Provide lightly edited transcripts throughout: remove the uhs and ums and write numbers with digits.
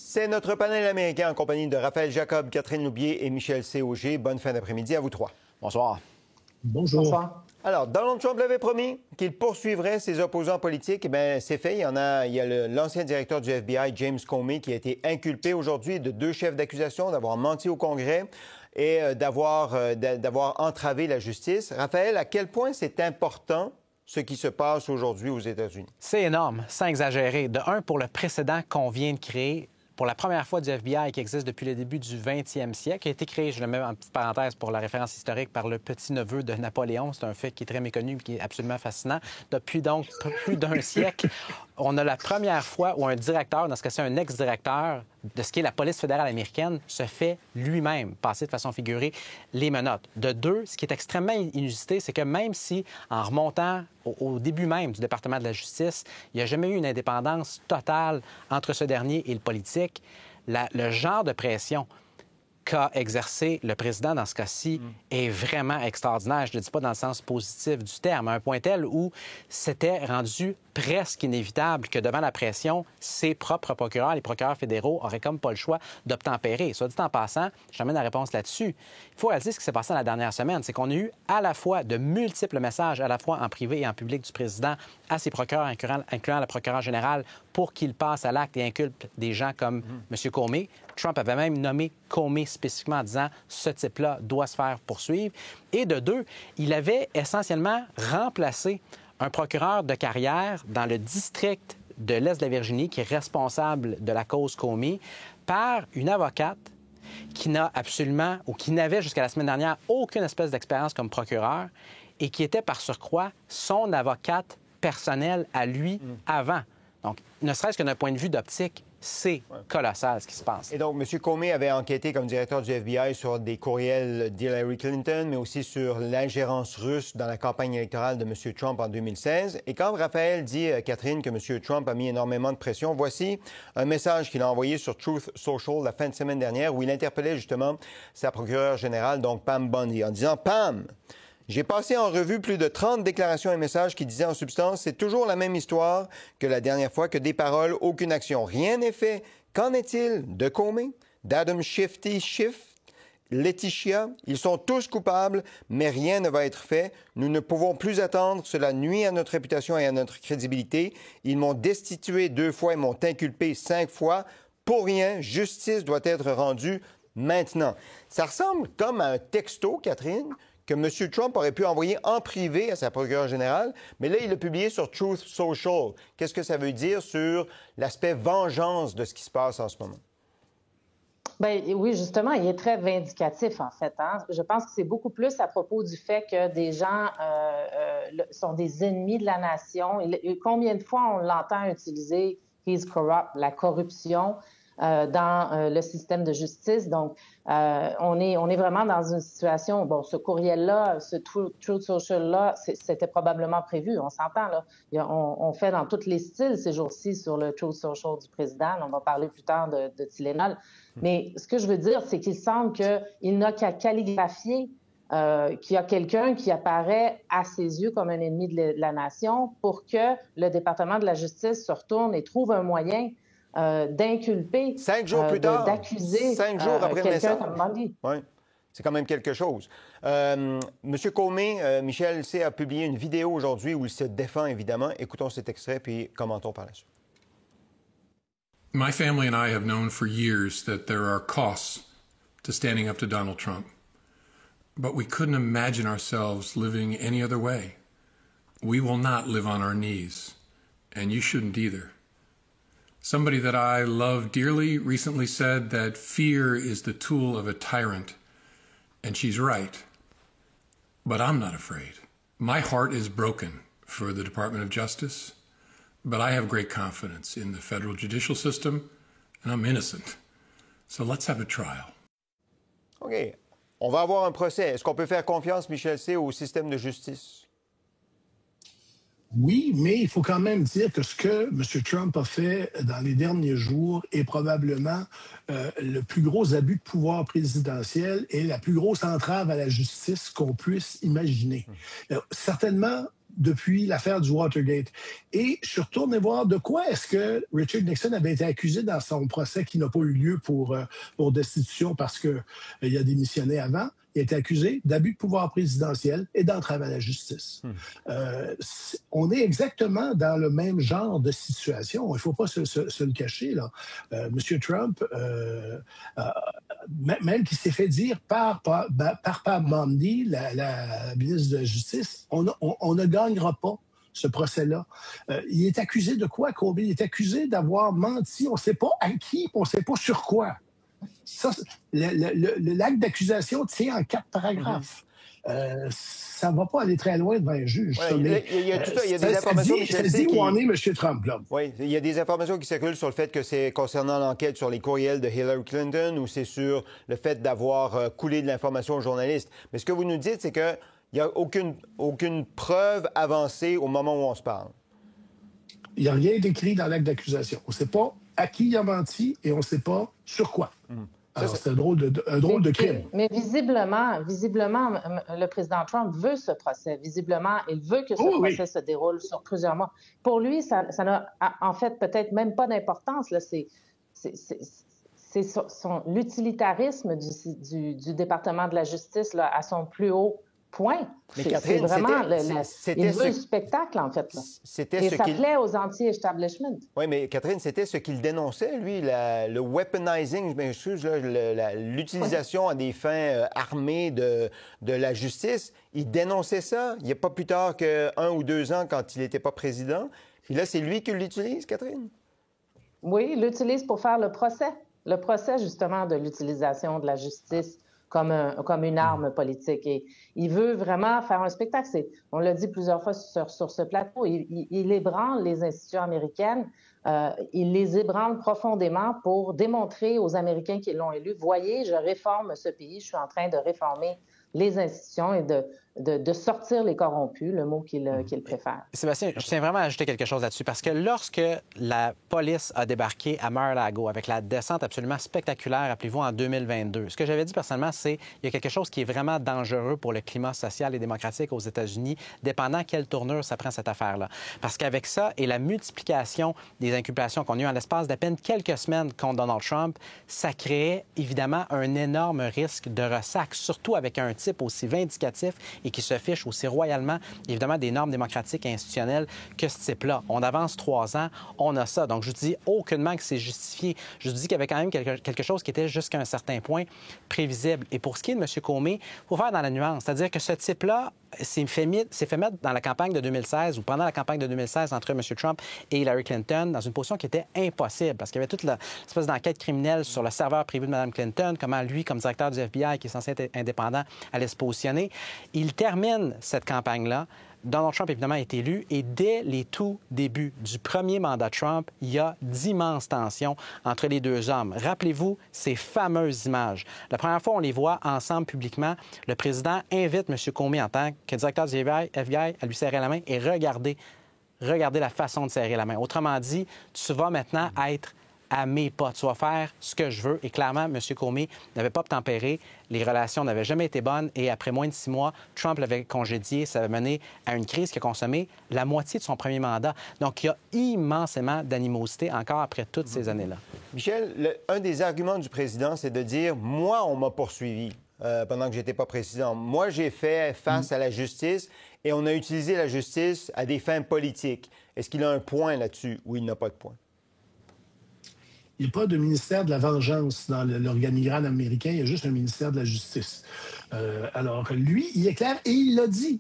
C'est notre panel américain en compagnie de Raphaël Jacob, Catherine Loubier et Michel C. Auger. Bonne fin d'après-midi à vous trois. Bonsoir. Bonjour. Bonsoir. Alors, Donald Trump l'avait promis qu'il poursuivrait ses opposants politiques. Eh bien, c'est fait. Il y a l'ancien directeur du FBI, James Comey, qui a été inculpé aujourd'hui de 2 chefs d'accusation d'avoir menti au Congrès et d'avoir entravé la justice. Raphaël, à quel point c'est important ce qui se passe aujourd'hui aux États-Unis? C'est énorme, sans exagérer. De un, pour le précédent qu'on vient de créer, pour la première fois du FBI qui existe depuis le début du 20e siècle, qui a été créé, je le mets en petite parenthèse pour la référence historique, par le petit-neveu de Napoléon. C'est un fait qui est très méconnu, qui est absolument fascinant. Depuis donc plus d'un siècle, on a la première fois où un directeur, dans ce cas-ci un ex-directeur de ce qui est la police fédérale américaine, se fait lui-même passer de façon figurée les menottes. De 2, ce qui est extrêmement inusité, c'est que même si, en remontant au début même du département de la justice, il n'y a jamais eu une indépendance totale entre ce dernier et le politique, le genre de pression qu'a exercé le président dans ce cas-ci est vraiment extraordinaire. Je ne le dis pas dans le sens positif du terme, à un point tel où c'était rendu presque inévitable que devant la pression, ses propres procureurs, les procureurs fédéraux, auraient comme pas le choix d'obtempérer. Soit dit en passant, j'amène la réponse là-dessus. Il faut réaliser ce qui s'est passé dans la dernière semaine, c'est qu'on a eu à la fois de multiples messages, à la fois en privé et en public du président, à ses procureurs, incluant le procureur général, pour qu'il passe à l'acte et inculpe des gens comme M. Comey. Trump avait même nommé Comey spécifiquement en disant « ce type-là doit se faire poursuivre ». Et de 2, il avait essentiellement remplacé un procureur de carrière dans le district de l'Est de la Virginie, qui est responsable de la cause Comey, par une avocate qui n'a absolument, ou qui n'avait jusqu'à la semaine dernière, aucune espèce d'expérience comme procureur et qui était par surcroît son avocate personnelle à lui avant. Donc, ne serait-ce que d'un point de vue d'optique, c'est colossal ce qui se passe. Et donc, M. Comey avait enquêté comme directeur du FBI sur des courriels d'Hillary Clinton, mais aussi sur l'ingérence russe dans la campagne électorale de M. Trump en 2016. Et quand Raphaël dit, Catherine, que M. Trump a mis énormément de pression, voici un message qu'il a envoyé sur Truth Social la fin de semaine dernière où il interpellait justement sa procureure générale, donc Pam Bondi, en disant « Pam, j'ai passé en revue plus de 30 déclarations et messages qui disaient en substance « C'est toujours la même histoire que la dernière fois, que des paroles, aucune action. Rien n'est fait. Qu'en est-il de Comey, d'Adam Schiff, Laetitia? Ils sont tous coupables, mais rien ne va être fait. Nous ne pouvons plus attendre. Cela nuit à notre réputation et à notre crédibilité. Ils m'ont destitué 2 fois et m'ont inculpé 5 fois. Pour rien, justice doit être rendue maintenant. » Ça ressemble comme à un texto, Catherine, que M. Trump aurait pu envoyer en privé à sa procureure générale, mais là, il l'a publié sur Truth Social. Qu'est-ce que ça veut dire sur l'aspect vengeance de ce qui se passe en ce moment? Bien, oui, justement, il est très vindicatif, en fait. Hein? Je pense que c'est beaucoup plus à propos du fait que des gens sont des ennemis de la nation. Combien de fois on l'entend utiliser « he's corrupt », la corruption, dans le système de justice. Donc, on est vraiment dans une situation... Bon, ce courriel-là, ce Truth Social-là, c'était probablement prévu, on s'entend, là. On fait dans tous les styles ces jours-ci sur le Truth Social du président. On va parler plus tard de Tylenol. Mais ce que je veux dire, c'est qu'il semble qu'il n'a qu'à calligraphier qu'il y a quelqu'un qui apparaît à ses yeux comme un ennemi de la nation pour que le département de la justice se retourne et trouve un moyen d'inculper, 5 jours plus tard, d'accuser 5 jours après quelqu'un comme Bondi. Oui, c'est quand même quelque chose. Monsieur Comey, Michel C. a publié une vidéo aujourd'hui où il se défend, évidemment. Écoutons cet extrait, puis commentons par la suite. My family and I have known for years that there are costs to standing up to Donald Trump. But we couldn't imagine ourselves living any other way. We will not live on our knees, and you shouldn't either. Somebody that I love dearly recently said that fear is the tool of a tyrant, and she's right. But I'm not afraid. My heart is broken for the Department of Justice, but I have great confidence in the federal judicial system, and I'm innocent. So let's have a trial. OK. On va avoir un procès. Est-ce qu'on peut faire confiance, Michel C., au système de justice? Oui, mais il faut quand même dire que ce que M. Trump a fait dans les derniers jours est probablement le plus gros abus de pouvoir présidentiel et la plus grosse entrave à la justice qu'on puisse imaginer. Certainement, depuis l'affaire du Watergate. Et je suis retourné voir de quoi est-ce que Richard Nixon avait été accusé dans son procès qui n'a pas eu lieu pour destitution parce qu'il a démissionné avant. Il a été accusé d'abus de pouvoir présidentiel et d'entrave à la justice. On est exactement dans le même genre de situation. Il ne faut pas se le cacher, là. M. Trump, même qui s'est fait dire par Pam Bondi, la ministre de la Justice, on ne gagnera pas ce procès-là. Il est accusé de quoi, Colby? Il est accusé d'avoir menti. On ne sait pas à qui, on ne sait pas sur quoi. Ça, l'acte d'accusation tient en 4 paragraphes. Ça ne va pas aller très loin devant un juge. Ouais, il y a des informations ça dit où en est M. Trump, là. Oui, il y a des informations qui circulent sur le fait que c'est concernant l'enquête sur les courriels de Hillary Clinton ou c'est sur le fait d'avoir coulé de l'information aux journalistes. Mais ce que vous nous dites, c'est qu'il n'y a aucune preuve avancée au moment où on se parle. Il n'y a rien d'écrit dans l'acte d'accusation. On ne sait pas à qui il a menti et on ne sait pas sur quoi. Alors, c'est un drôle de crime. Mais visiblement, le président Trump veut ce procès. Visiblement, il veut que ce procès se déroule sur plusieurs mois. Pour lui, ça n'a en fait peut-être même pas d'importance. C'est l'utilitarisme du département de la justice là, à son plus haut point. Mais Catherine, c'est vraiment il veut le spectacle, en fait. Là. Et ça plaît aux anti-establishment. Oui, mais Catherine, c'était ce qu'il dénonçait, lui, le weaponizing, je m'excuse, l'utilisation à des fins armées de la justice. Il dénonçait ça. Il n'y a pas plus tard qu'1 ou 2 ans quand il n'était pas président. Puis là, c'est lui qui l'utilise, Catherine? Oui, il l'utilise pour faire le procès. Le procès, justement, de l'utilisation de la justice comme une arme politique. Et il veut vraiment faire un spectacle. On l'a dit plusieurs fois sur ce plateau, il ébranle les institutions américaines, il les ébranle profondément pour démontrer aux Américains qui l'ont élu, voyez, je réforme ce pays, je suis en train de réformer les institutions et de sortir les corrompus, le mot qu'il préfère. Sébastien, je tiens vraiment à ajouter quelque chose là-dessus, parce que lorsque la police a débarqué à Mar-a-Lago avec la descente absolument spectaculaire, rappelez-vous, en 2022, ce que j'avais dit personnellement, c'est qu'il y a quelque chose qui est vraiment dangereux pour le climat social et démocratique aux États-Unis, dépendant quelle tournure ça prend cette affaire-là. Parce qu'avec ça et la multiplication des inculpations qu'on a eues en l'espace d'à peine quelques semaines contre Donald Trump, ça créait évidemment un énorme risque de ressac, surtout avec un type aussi vindicatif et qui se fiche aussi royalement, évidemment, des normes démocratiques et institutionnelles que ce type-là. On avance 3 ans, on a ça. Donc, je vous dis aucunement que c'est justifié. Je vous dis qu'il y avait quand même quelque chose qui était jusqu'à un certain point prévisible. Et pour ce qui est de M. Comey, il faut faire dans la nuance. C'est-à-dire que ce type-là s'est fait mettre dans la campagne de 2016 ou pendant la campagne de 2016 entre M. Trump et Hillary Clinton dans une position qui était impossible parce qu'il y avait toute l'espèce d'enquête criminelle sur le serveur privé de Mme Clinton, comment lui, comme directeur du FBI, qui est censé être indépendant, allait se positionner. Il termine cette campagne-là. Donald Trump, évidemment, est élu et dès les tout débuts du premier mandat Trump, il y a d'immenses tensions entre les deux hommes. Rappelez-vous ces fameuses images. La première fois, on les voit ensemble publiquement. Le président invite M. Comey en tant que directeur du FBI à lui serrer la main et regardez la façon de serrer la main. Autrement dit, tu vas maintenant être à mes pas. Tu vas faire ce que je veux. Et clairement, M. Comey n'avait pas tempéré. Les relations n'avaient jamais été bonnes. Et après moins de 6 mois, Trump l'avait congédié. Ça avait mené à une crise qui a consommé la moitié de son premier mandat. Donc, il y a immensément d'animosité encore après toutes ces années-là. Michel, un des arguments du président, c'est de dire « Moi, on m'a poursuivi pendant que je n'étais pas président. Moi, j'ai fait face à la justice et on a utilisé la justice à des fins politiques. » Est-ce qu'il a un point là-dessus ou il n'a pas de point? Il n'y a pas de ministère de la vengeance dans l'organigramme américain, il y a juste un ministère de la justice. Alors, lui, il est clair, et il l'a dit,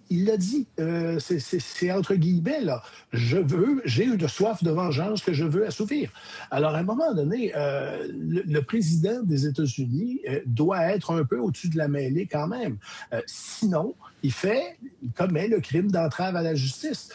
c'est entre guillemets, là, j'ai eu de soif de vengeance que je veux assouvir. Alors, à un moment donné, le président des États-Unis doit être un peu au-dessus de la mêlée quand même. Sinon, il commet le crime d'entrave à la justice.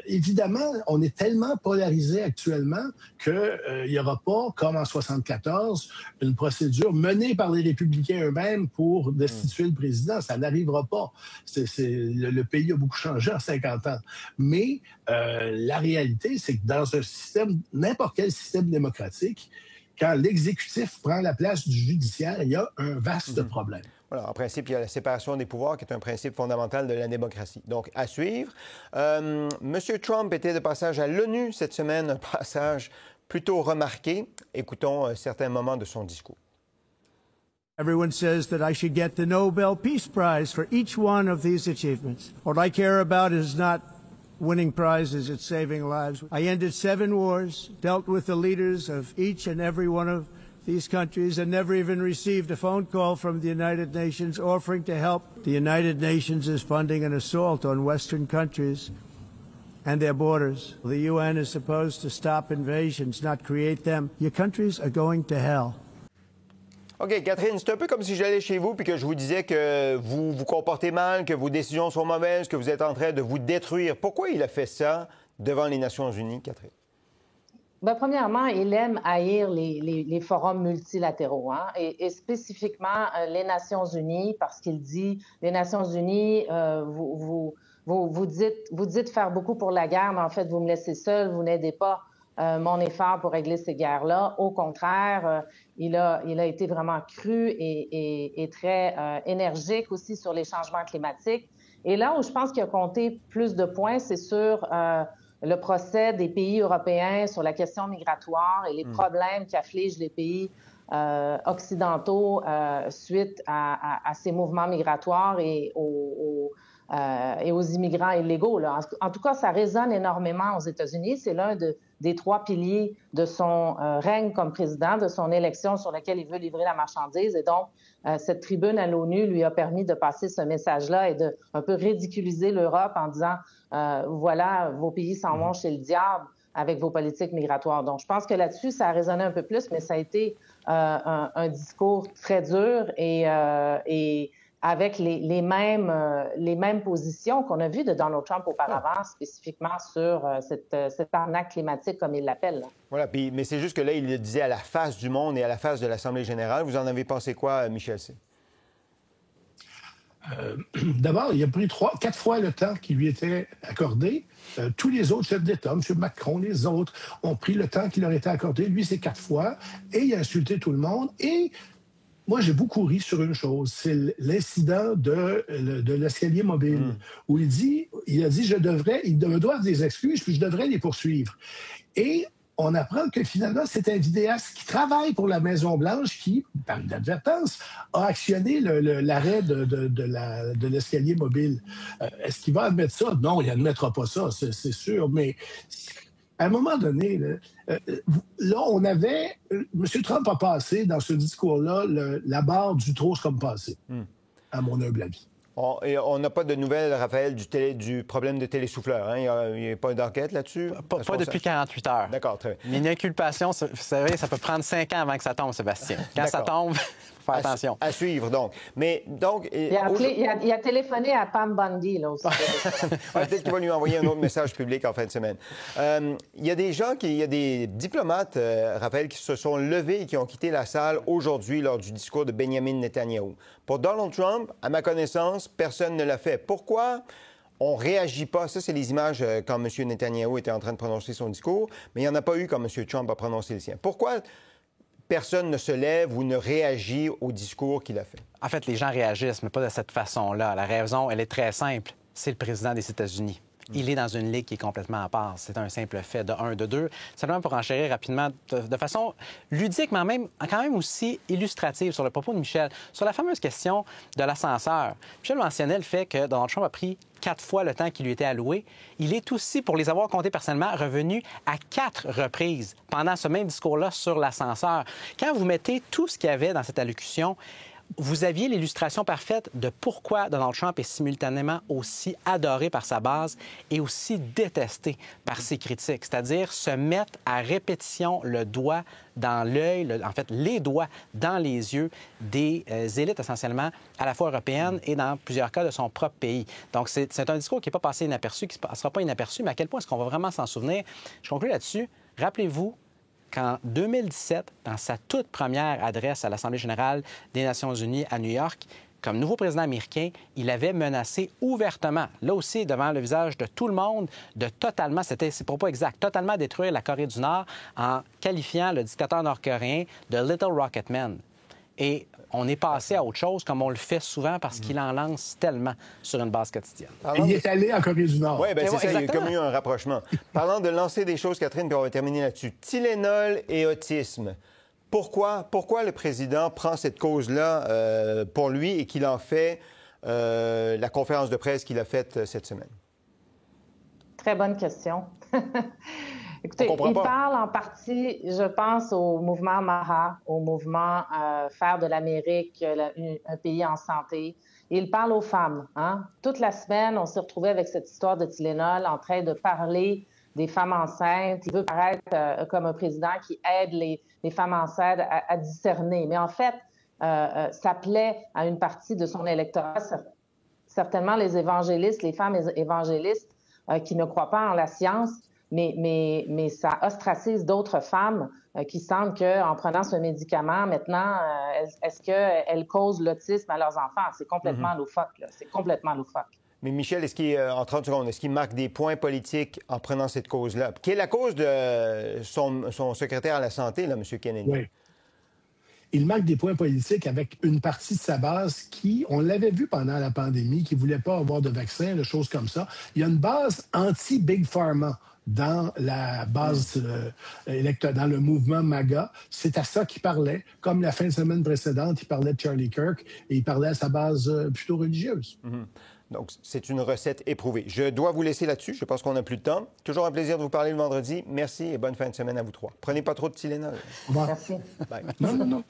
Évidemment, on est tellement polarisé actuellement qu'il n'y aura pas, comme en 1974, une procédure menée par les républicains eux-mêmes pour destituer le président. Ça n'arrivera pas. Le pays a beaucoup changé en 50 ans. Mais la réalité, c'est que dans un système, n'importe quel système démocratique, quand l'exécutif prend la place du judiciaire, il y a un vaste problème. Voilà, en principe, il y a la séparation des pouvoirs qui est un principe fondamental de la démocratie. Donc, à suivre. M. Trump était de passage à l'ONU cette semaine, un passage plutôt remarqué. Écoutons certains moments de son discours. Everyone says that I should get the Nobel Peace Prize for each one of these achievements. What I care about is not winning prizes, it's saving lives. I ended 7 wars, dealt with the leaders of each and every one of these countries, and never even received a phone call from the United Nations offering to help. The United Nations is funding an assault on Western countries and their borders. The UN is supposed to stop invasions, not create them. Your countries are going to hell. OK, Catherine, c'est un peu comme si j'allais chez vous puis que je vous disais que vous vous comportez mal, que vos décisions sont mauvaises, que vous êtes en train de vous détruire. Pourquoi il a fait ça devant les Nations unies, Catherine? Bien, premièrement, il aime haïr les forums multilatéraux, hein, et spécifiquement les Nations unies, parce qu'il dit, les Nations unies, vous dites faire beaucoup pour la guerre, mais en fait, vous me laissez seul, vous n'aidez pas mon effort pour régler ces guerres-là. Au contraire, il a été vraiment cru et très énergique aussi sur les changements climatiques. Et là où je pense qu'il a compté plus de points, c'est sur le procès des pays européens sur la question migratoire et les problèmes qui affligent les pays occidentaux suite à ces mouvements migratoires et aux immigrants illégaux, là. En tout cas, ça résonne énormément aux États-Unis. C'est l'un des 3 piliers de son règne comme président, de son élection sur laquelle il veut livrer la marchandise. Et donc, cette tribune à l'ONU lui a permis de passer ce message-là et de un peu ridiculiser l'Europe en disant voilà, vos pays s'en vont chez le diable avec vos politiques migratoires. Donc, je pense que là-dessus, ça a résonné un peu plus, mais ça a été un discours très dur et avec les mêmes positions qu'on a vues de Donald Trump auparavant, spécifiquement sur cette arnaque climatique, comme il l'appelle. Voilà, mais c'est juste que là, il le disait à la face du monde et à la face de l'Assemblée générale. Vous en avez pensé quoi, Michel C? D'abord, il a pris 4 fois le temps qui lui était accordé. Tous les autres chefs d'État, M. Macron, les autres, ont pris le temps qui leur était accordé. Lui, c'est 4 fois. Et il a insulté tout le monde. Et moi, j'ai beaucoup ri sur une chose. C'est l'incident de l'escalier mobile, où il a dit, il me doit des excuses, puis je devrais les poursuivre. Et on apprend que finalement, c'est un vidéaste qui travaille pour la Maison-Blanche qui, par inadvertance, a actionné l'arrêt de l'escalier mobile. Est-ce qu'il va admettre ça? Non, il n'admettra pas ça, c'est sûr. Mais à un moment donné, là on avait... M. Trump a passé dans ce discours-là la barre du trop comme passé, à mon humble avis. On n'a pas de nouvelles, Raphaël, du problème de télésouffleur. Hein? Il n'y a pas d'enquête là-dessus? Pas depuis 48 heures. D'accord, très bien. Mais une inculpation, vous savez, ça peut prendre 5 ans avant que ça tombe, Sébastien. Quand ça tombe, faut faire attention. À suivre, donc. Mais donc... Il a téléphoné à Pam Bundy, là, aussi. Peut-être qu'il va lui envoyer un autre message public en fin de semaine. Il y a des gens, il y a des diplomates, Raphaël, qui se sont levés et qui ont quitté la salle aujourd'hui lors du discours de Benjamin Netanyahou. Pour Donald Trump, à ma connaissance, personne ne l'a fait. Pourquoi on ne réagit pas? Ça, c'est les images quand M. Netanyahou était en train de prononcer son discours, mais il n'y en a pas eu quand M. Trump a prononcé le sien. Pourquoi personne ne se lève ou ne réagit au discours qu'il a fait? En fait, les gens réagissent, mais pas de cette façon-là. La raison, elle est très simple. C'est le président des États-Unis. Il est dans une ligue qui est complètement à part. C'est un simple fait de 1, de 2. Simplement pour enchérir rapidement, de façon ludique, mais quand même aussi illustrative sur le propos de Michel, sur la fameuse question de l'ascenseur. Michel mentionnait le fait que Donald Trump a pris 4 fois le temps qui lui était alloué. Il est aussi, pour les avoir comptés personnellement, revenu à 4 reprises pendant ce même discours-là sur l'ascenseur. Quand vous mettez tout ce qu'il y avait dans cette allocution, vous aviez l'illustration parfaite de pourquoi Donald Trump est simultanément aussi adoré par sa base et aussi détesté par ses critiques, c'est-à-dire se mettre à répétition le doigt dans l'œil, en fait, les doigts dans les yeux des élites essentiellement à la fois européennes et dans plusieurs cas de son propre pays. Donc, c'est un discours qui n'est pas passé inaperçu, qui ne passera pas inaperçu, mais à quel point est-ce qu'on va vraiment s'en souvenir? Je conclue là-dessus. Rappelez-vous qu'en 2017, dans sa toute première adresse à l'Assemblée générale des Nations unies à New York, comme nouveau président américain, il avait menacé ouvertement, là aussi devant le visage de tout le monde, de totalement, c'était ses propos exacts, totalement détruire la Corée du Nord en qualifiant le dictateur nord-coréen de Little Rocket Man. Et on est passé à autre chose, comme on le fait souvent, parce qu'il en lance tellement sur une base quotidienne. Il est allé en Corée du Nord. Oui, bien c'est ça, il y a exactement. comme eu un rapprochement. Parlant de lancer des choses, Catherine, puis on va terminer là-dessus. Tylenol et autisme. Pourquoi le président prend cette cause-là pour lui et qu'il en fait la conférence de presse qu'il a faite cette semaine? Très bonne question. Écoutez, il parle en partie, je pense, au mouvement MAHA, au mouvement Faire de l'Amérique un pays en santé. Et il parle aux femmes. Hein? Toute la semaine, on s'est retrouvés avec cette histoire de Tylenol en train de parler des femmes enceintes. Il veut paraître comme un président qui aide les femmes enceintes à discerner. Mais en fait, ça plaît à une partie de son électorat, certainement les évangélistes, les femmes évangélistes qui ne croient pas en la science. Mais ça ostracise d'autres femmes qui sentent qu'en prenant ce médicament, maintenant, est-ce qu'elles causent l'autisme à leurs enfants? C'est complètement loufoque, là. C'est complètement loufoque. Mais Michel, en 30 secondes, est-ce qu'il marque des points politiques en prenant cette cause-là? Quelle est la cause de son secrétaire à la Santé, là, M. Kennedy? Oui. Il marque des points politiques avec une partie de sa base qui, on l'avait vu pendant la pandémie, qui ne voulait pas avoir de vaccin, des choses comme ça. Il y a une base anti-Big Pharma dans la base électorale, dans le mouvement MAGA. C'est à ça qu'il parlait. Comme la fin de semaine précédente, il parlait de Charlie Kirk et il parlait à sa base plutôt religieuse. Donc, c'est une recette éprouvée. Je dois vous laisser là-dessus. Je pense qu'on n'a plus de temps. Toujours un plaisir de vous parler le vendredi. Merci et bonne fin de semaine à vous trois. Prenez pas trop de Tylenol. Merci. Bye. Non.